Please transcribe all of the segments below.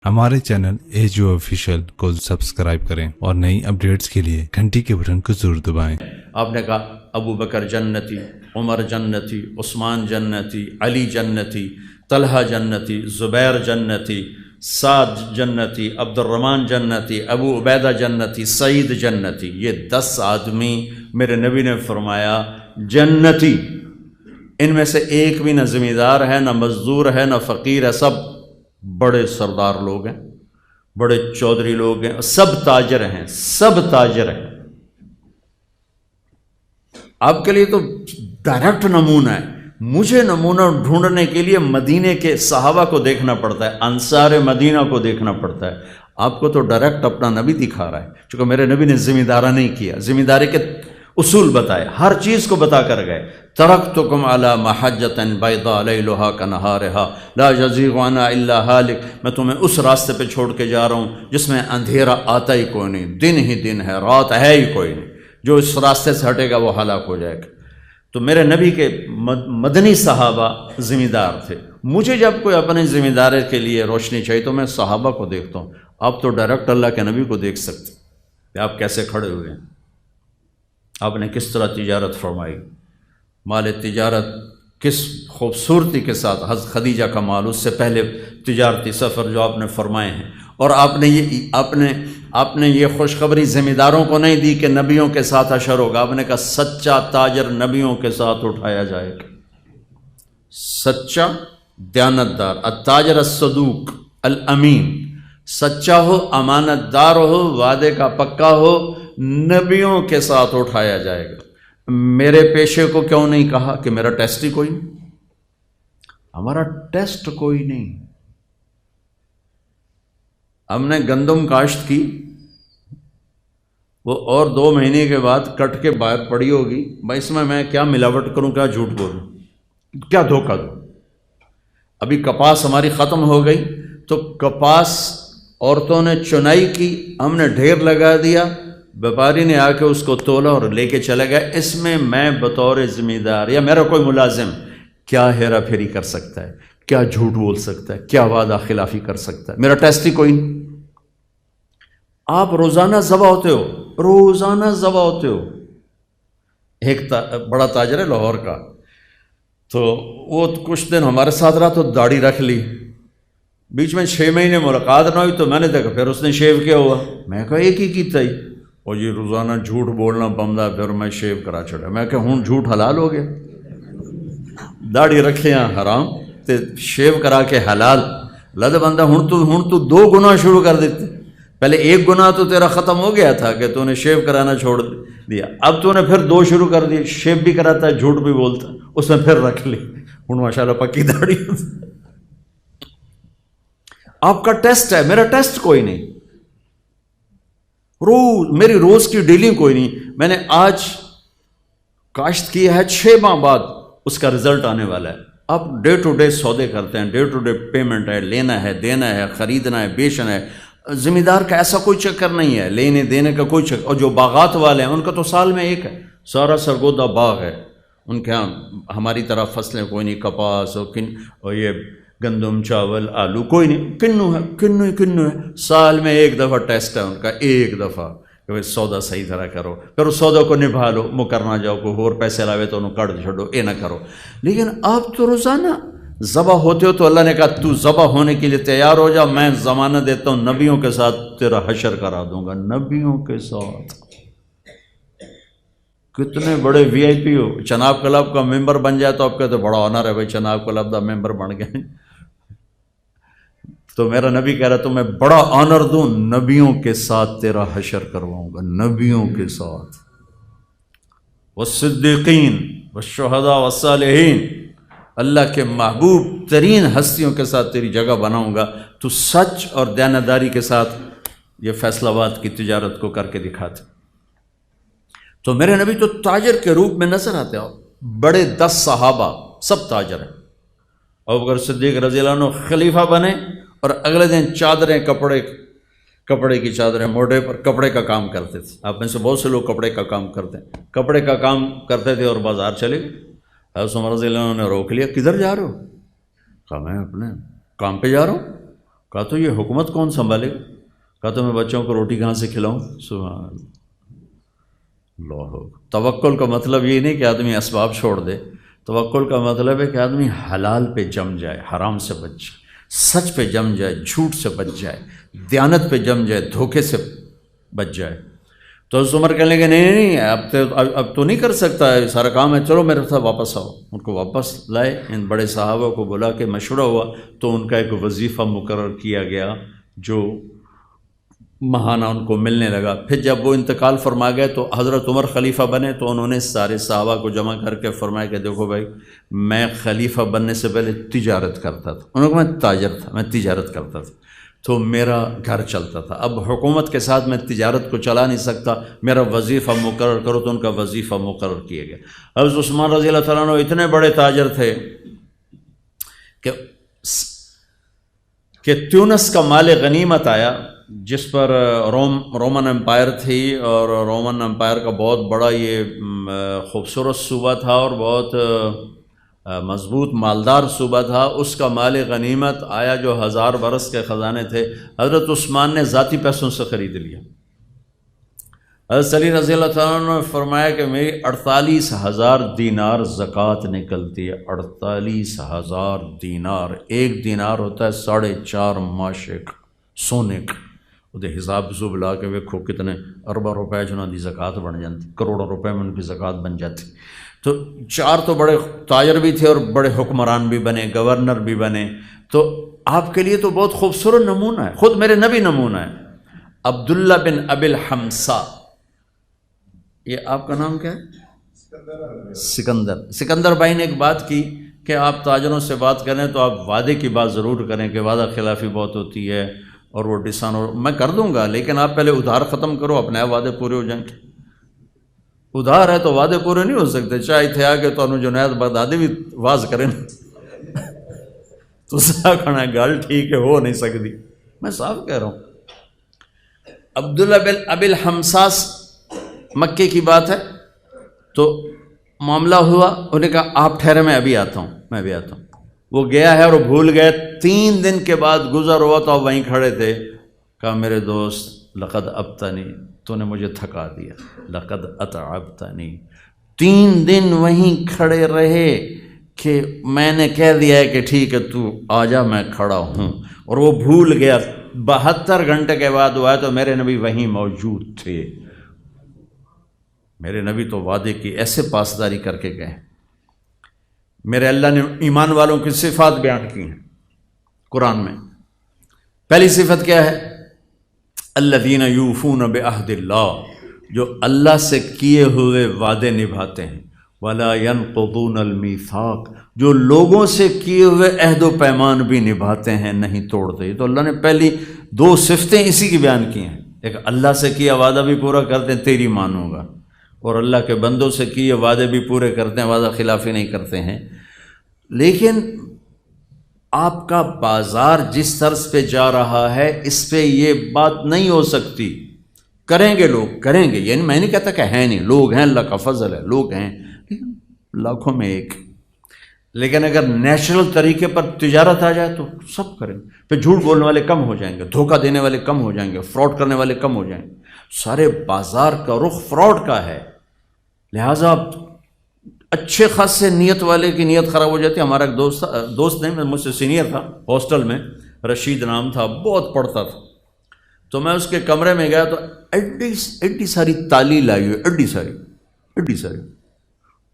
ہمارے channel AGO official کو subscribe کریں اور نئی اپڈیٹس کے لیے گھنٹی کے بٹن کو ضرور دبائیں۔ آپ نے کہا ابو بکر جنتی، عمر جنتی، عثمان جنتی، علی جنتی، طلحہ جنتی، زبیر جنتی، سعد جنتی، عبد الرحمن جنتی، ابو عبیدہ جنتی، سعید جنتی۔ یہ 10 آدمی میرے نبی نے فرمایا جنتی، ان میں سے ایک بھی نہ زمیندار ہے، نہ مزدور ہے، نہ فقیر ہے، سب بڑے سردار لوگ ہیں، بڑے چودھری لوگ ہیں، سب تاجر ہیں، سب تاجر ہیں۔ آپ کے لیے تو ڈائریکٹ نمونہ ہے، مجھے نمونہ ڈھونڈنے کے لیے مدینے کے صحابہ کو دیکھنا پڑتا ہے، انصار مدینہ کو دیکھنا پڑتا ہے۔ آپ کو تو ڈائریکٹ اپنا نبی دکھا رہا ہے، چونکہ میرے نبی نے ذمہ دارہ نہیں کیا، ذمہ داری کے اصول بتائے، ہر چیز کو بتا کر گئے۔ ترکتکم علی محجۃ بیضاء لیلھا کنہارھا لا یزیغ عنہا الا ہالک، میں تمہیں اس راستے پہ چھوڑ کے جا رہا ہوں جس میں اندھیرا آتا ہی کوئی نہیں، دن ہی دن ہے، رات ہے ہی کوئی نہیں، جو اس راستے سے ہٹے گا وہ ہلاک ہو جائے گا۔ تو میرے نبی کے مدنی صحابہ ذمہ دار تھے۔ مجھے جب کوئی اپنے ذمہ داری کے لیے روشنی چاہیے تو میں صحابہ کو دیکھتا ہوں۔ آپ تو ڈائریکٹ اللہ کے نبی کو دیکھ سکتے کہ آپ کیسے کھڑے ہوئے ہیں، آپ نے کس طرح تجارت فرمائی، مال تجارت کس خوبصورتی کے ساتھ، حضرت خدیجہ کا مال، اس سے پہلے تجارتی سفر جو آپ نے فرمائے ہیں، اور آپ نے یہ خوشخبری ذمہ داروں کو نہیں دی کہ نبیوں کے ساتھ حشر ہوگا، آپ نے کہا سچا تاجر نبیوں کے ساتھ اٹھایا جائے گا، سچا دیانتدار، التاجر الصدوق الامین، سچا ہو، امانت دار ہو، وعدے کا پکا ہو، نبیوں کے ساتھ اٹھایا جائے گا۔ میرے پیشے کو کیوں نہیں کہا کہ میرا ٹیسٹ ہی کوئی نہیں، ہمارا ٹیسٹ کوئی نہیں۔ ہم نے گندم کاشت کی، وہ اور 2 مہینے کے بعد کٹ کے باہر پڑی ہوگی، بھائی اس میں کیا ملاوٹ کروں، کیا جھوٹ بولوں، کیا دھوکہ دوں۔ ابھی کپاس ہماری ختم ہو گئی تو کپاس عورتوں نے چنائی کی، ہم نے ڈھیر لگا دیا، بیپاری نے آ کے اس کو تولا اور لے کے چلا گیا۔ اس میں میں بطور ذمہ دار یا میرا کوئی ملازم کیا ہیرا پھیری کر سکتا ہے، کیا جھوٹ بول سکتا ہے، کیا وعدہ خلافی کر سکتا ہے؟ میرا ٹیسٹ ہی کوئی نہیں۔ آپ روزانہ ذبح ہوتے ہو، روزانہ ذبح ہوتے ہو۔ ایک بڑا تاجر ہے لاہور کا، تو وہ کچھ دن ہمارے ساتھ رہا تو داڑھی رکھ لی، بیچ میں 6 مہینے ملاقات نہ ہوئی تو میں نے دیکھا پھر اس نے شیو کیا ہوا، میں کہا ایک ہی کیتا ہی، اور یہ روزانہ جھوٹ بولنا بمدا، پھر میں شیو کرا چھڑا۔ میں کہ ہوں جھوٹ حلال ہو گیا، داڑھی رکھے ہیں حرام تے شیو کرا کے حلال، لد بندہ ہوں تو 2 گناہ شروع کر دیتے۔ پہلے 1 گناہ تو تیرا ختم ہو گیا تھا کہ تو نے شیو کرانا چھوڑ دیا، اب تو نے پھر 2 شروع کر دیے، شیو بھی کراتا ہے، جھوٹ بھی بولتا ہے، اس نے پھر رکھ لی، ہوں ماشاءاللہ پکی داڑھی۔ آپ کا ٹیسٹ ہے، میرا ٹیسٹ کوئی نہیں، میری روز کی ڈیلنگ کوئی نہیں۔ میں نے آج کاشت کی ہے، 6 ماہ بعد اس کا رزلٹ آنے والا ہے۔ آپ ڈے ٹو ڈے سودے کرتے ہیں، ڈے ٹو ڈے پیمنٹ ہے، لینا ہے، دینا ہے، خریدنا ہے، بیچنا ہے۔ ذمہ دار کا ایسا کوئی چکر نہیں ہے، لینے دینے کا کوئی چکر۔ اور جو باغات والے ہیں ان کا تو سال میں ایک ہے، سارا سرگودا باغ ہے ان کے ہاں، ہماری طرح فصلیں کوئی نہیں، کپاس اور یہ گندم، چاول، آلو کوئی نہیں، کنو ہے۔ سال میں 1 دفعہ ٹیسٹ ہے ان کا، 1 دفعہ کہ بھائی سودا صحیح طرح کرو، پھر اس سودا کو نبھا لو، مکر نہ جاؤ، کوئی اور پیسے لاوے تو انہوں کٹ چھوڑو، یہ نہ کرو۔ لیکن آپ تو روزانہ ذبح ہوتے ہو، تو اللہ نے کہا تو ذبح ہونے کے لیے تیار ہو جا، میں ضمانت دیتا ہوں نبیوں کے ساتھ تیرا حشر کرا دوں گا، نبیوں کے ساتھ۔ کتنے بڑے VIP ہو، چناب کلب کا ممبر بن جائے تو آپ کہتے بڑا آنر ہے بھائی، چناب کلب کا ممبر بن گئے۔ تو میرا نبی کہہ رہا تو میں بڑا آنر دوں، نبیوں کے ساتھ تیرا حشر کرواؤں گا، نبیوں کے ساتھ، والصدیقین والشہداء والصالحین، اللہ کے محبوب ترین ہستیوں کے ساتھ تیری جگہ بناؤں گا، تو سچ اور دیانتداری کے ساتھ یہ فیصل آباد کی تجارت کو کر کے دکھاتے۔ تو میرے نبی تو تاجر کے روپ میں نظر آتے ہیں، بڑے 10 صحابہ سب تاجر ہیں۔ ابوبکر صدیق رضی اللہ عنہ خلیفہ بنے اور اگلے دن چادریں، کپڑے کی چادریں موڈے پر کپڑے کا کام کرتے تھے۔ آپ میں سے بہت سے لوگ کپڑے کا کام کرتے ہیں، کپڑے کا کام کرتے تھے اور بازار چلے گئے۔ حضرت عمر رضی اللہ عنہ نے روک لیا، کدھر جا رہے ہو؟ کہا میں اپنے کام پہ جا رہا ہوں۔ کہا تو یہ حکومت کون سنبھالے گا؟ کہا تو میں بچوں کو روٹی کہاں سے کھلاؤں؟ سبحان اللہ۔ توکل کا مطلب یہ نہیں کہ آدمی اسباب چھوڑ دے، توکل کا مطلب ہے کہ آدمی حلال پہ جم جائے، حرام سے بچ جائے، سچ پہ جم جائے، جھوٹ سے بچ جائے، دیانت پہ جم جائے، دھوکے سے بچ جائے۔ تو حضرت عمر کہنے لگے نہیں اب تو نہیں کر سکتا ہے سارا کام ہے، چلو میرے ساتھ واپس آؤ۔ ان کو واپس لائے، ان بڑے صحابہ کو بلا کے مشورہ ہوا تو ان کا ایک وظیفہ مقرر کیا گیا جو ماہانہ ان کو ملنے لگا۔ پھر جب وہ انتقال فرما گئے تو حضرت عمر خلیفہ بنے تو انہوں نے سارے صحابہ کو جمع کر کے فرمایا کہ دیکھو بھائی، میں خلیفہ بننے سے پہلے تجارت کرتا تھا، انہوں نے کہا میں تاجر تھا، میں تجارت کرتا تھا تو میرا گھر چلتا تھا، اب حکومت کے ساتھ میں تجارت کو چلا نہیں سکتا، میرا وظیفہ مقرر کرو۔ تو ان کا وظیفہ مقرر کیا گیا۔ حضرت عثمان رضی اللہ تعالیٰ عنہ اتنے بڑے تاجر تھے کہ تیونس کا مال غنیمت آیا جس پر رومن امپائر تھی، اور رومن امپائر کا بہت بڑا یہ خوبصورت صوبہ تھا اور بہت مضبوط مالدار صوبہ تھا۔ اس کا مال غنیمت آیا جو 1000 برس کے خزانے تھے، حضرت عثمان نے ذاتی پیسوں سے خرید لیا۔ حضرت علی رضی اللہ تعالیٰ عنہ نے فرمایا کہ میری 48,000 دینار زکوٰۃ نکلتی ہے۔ 48,000 دینار، ایک دینار ہوتا ہے 4.5 ماشے کا سونے کا۔ وہ حساب زب لا کے ویکھو کتنے ارباں روپے جنہاں دی زکوٰۃ بن جاتی، کروڑوں روپے میں ان کی زکوٰۃ بن جاتی۔ تو 4 تو بڑے تاجر بھی تھے اور بڑے حکمران بھی بنے، گورنر بھی بنے۔ تو آپ کے لیے تو بہت خوبصورت نمونہ ہے، خود میرے نبی نمونہ ہے۔ عبداللہ بن ابی الحمصا، یہ آپ کا نام کیا ہے؟ سکندر بھائی نے ایک بات کی کہ آپ تاجروں سے بات کریں تو آپ وعدے کی بات ضرور کریں کہ وعدہ خلافی بہت ہوتی ہے اور وہ میں کر دوں گا، لیکن آپ پہلے ادھار ختم کرو، اپنے وعدے پورے ہو جائیں گے۔ ادھار ہے تو وعدے پورے نہیں ہو سکتے، چاہے تھے آگے تو انہوں جنید بغدادی بھی واز کریں تو کھڑا گل ٹھیک ہے، ہو نہیں سکتی۔ میں صاف کہہ رہا ہوں۔ عبداللہ بن ابی الحمصاس مکے کی بات ہے، تو معاملہ ہوا، انہوں نے کہا آپ ٹھہرے، میں ابھی آتا ہوں۔ وہ گیا ہے اور بھول گئے۔ 3 دن کے بعد گزر ہوا تو وہیں کھڑے تھے، کہا میرے دوست لقد ابتنی، تو نے مجھے تھکا دیا، لقد اتعبتنی۔ 3 دن وہیں کھڑے رہے کہ میں نے کہہ دیا ہے کہ ٹھیک ہے تو آ جا، میں کھڑا ہوں، اور وہ بھول گیا۔ 72 گھنٹے کے بعد وہ آئے تو میرے نبی وہیں موجود تھے۔ میرے نبی تو وعدے کی ایسے پاسداری کر کے گئے۔ میرے اللہ نے ایمان والوں کی صفات بیان کی ہیں قرآن میں۔ پہلی صفت کیا ہے؟ الذین یوفون بعہد اللہ، جو اللہ سے کیے ہوئے وعدے نبھاتے ہیں۔ ولا ینقضون المیثاق، جو لوگوں سے کیے ہوئے عہد و پیمان بھی نبھاتے ہیں، نہیں توڑتے۔ تو اللہ نے پہلی 2 صفتیں اسی کی بیان کی ہیں، ایک اللہ سے کیا وعدہ بھی پورا کرتے ہیں، تیری مانوں گا، اور اللہ کے بندوں سے کیے وعدے بھی پورے کرتے ہیں، وعدہ خلافی نہیں کرتے ہیں۔ لیکن آپ کا بازار جس طرز پہ جا رہا ہے اس پہ یہ بات نہیں ہو سکتی۔ کریں گے لوگ، کریں گے، یعنی میں نہیں کہتا کہ ہے نہیں، لوگ ہیں، اللہ کا فضل ہے، لوگ ہیں، لیکن لاکھوں میں ایک۔ لیکن اگر نیچرل طریقے پر تجارت آ جائے تو سب کریں، پھر جھوٹ بولنے والے کم ہو جائیں گے، دھوکہ دینے والے کم ہو جائیں گے، فراڈ کرنے والے کم ہو جائیں گے۔ سارے بازار کا رخ فراڈ کا ہے، لہٰذا اچھے خاصے نیت والے کی نیت خراب ہو جاتی ہے۔ ہمارا ایک دوست نہیں، مجھ سے سینئر تھا ہاسٹل میں، رشید نام تھا، بہت پڑھتا تھا۔ تو میں اس کے کمرے میں گیا تو ایڈی ساری تالی لائی ہوئی، ایڈی ساری،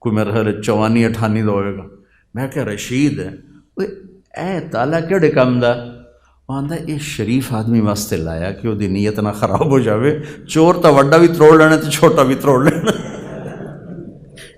کوئی میرا خیال 54-58 تو ہوئے گا۔ میں کہ رشید ہے اے تالا کہڑے کام دا؟ وہ آندا یہ شریف آدمی واسطے لایا کہ وہ دی نیت نہ خراب ہو جاوے، چور تو وڈا بھی تروڑ لینا تو چھوٹا بھی تروڑ لینا،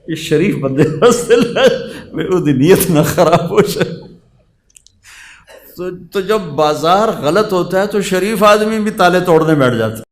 یہ شریف بندے واسطے لایا وہ دی نیت نہ خراب ہو جائے۔ تو جب بازار غلط ہوتا ہے تو شریف آدمی بھی تالے توڑنے بیٹھ جاتے۔